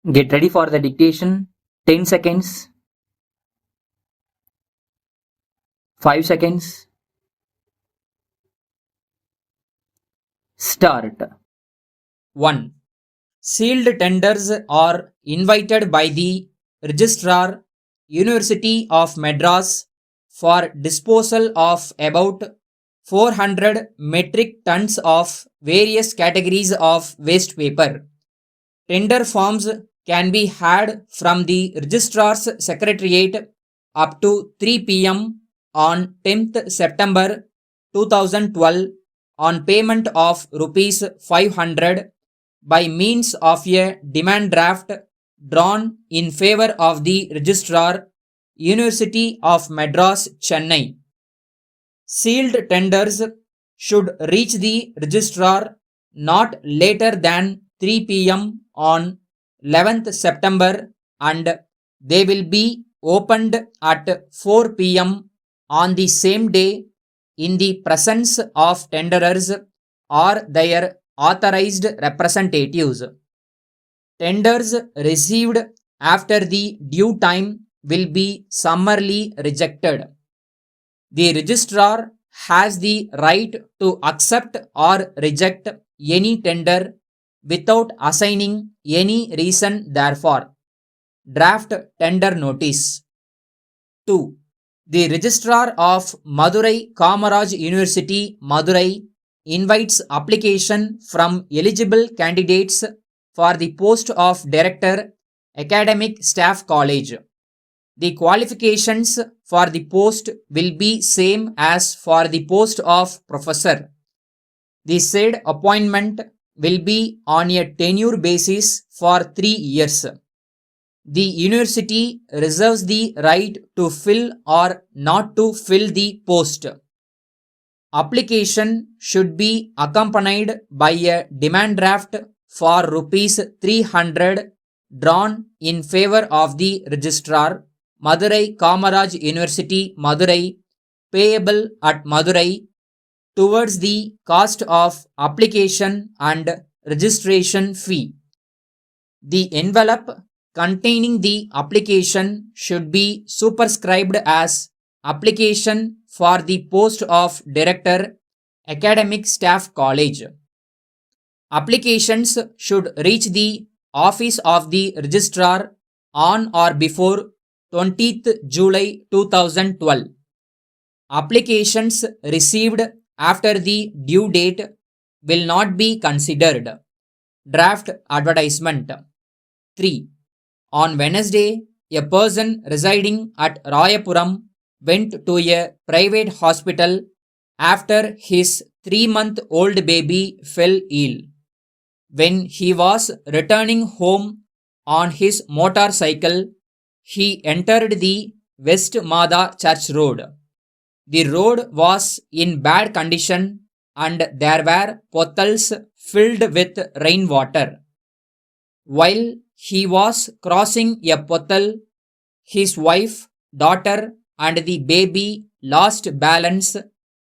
Get ready for the dictation. 10 seconds. 5 seconds. Start. 1. Sealed tenders are invited by the Registrar, University of Madras, for disposal of about 400 metric tons of various categories of waste paper. Tender forms can be had from the Registrar's Secretariat up to 3 p.m. on 10th September 2012 on payment of Rs 500 by means of a demand draft drawn in favor of the Registrar, University of Madras, Chennai. Sealed tenders should reach the Registrar not later than 3 p.m. on 11th September, and they will be opened at 4 p.m. on the same day in the presence of tenderers or their authorized representatives. Tenders received after the due time will be summarily rejected. The registrar has the right to accept or reject any tender without assigning any reason therefor. Draft tender notice. 2. The Registrar of Madurai Kamaraj University, Madurai, invites application from eligible candidates for the post of Director, Academic Staff College. The qualifications for the post will be same as for the post of Professor. The said appointment will be on a tenure basis for 3 years. The university reserves the right to fill or not to fill the post. Application should be accompanied by a demand draft for Rs 300 drawn in favor of the registrar, Madurai Kamaraj University, Madurai, payable at Madurai towards the cost of application and registration fee. The envelope containing the application should be superscribed as application for the post of Director, Academic Staff College. Applications should reach the office of the registrar on or before 20th July 2012. Applications received after the due date will not be considered. Draft advertisement. 3. On Wednesday, a person residing at Rayapuram went to a private hospital after his 3-month-old baby fell ill. When he was returning home on his motorcycle, he entered the West Mada Church Road. The road was in bad condition and there were potholes filled with rainwater. While he was crossing a pothole, his wife, daughter, and the baby lost balance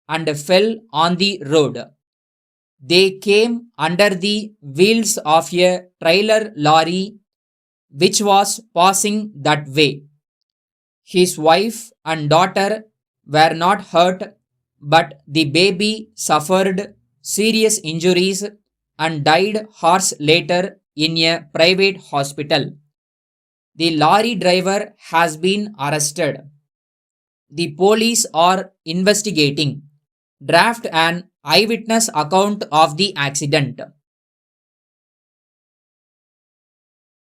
and fell on the road. They came under the wheels of a trailer lorry which was passing that way. His wife and daughter were not hurt, but the baby suffered serious injuries and died hours later in a private hospital. The lorry driver has been arrested. The police are investigating. Draft an eyewitness account of the accident.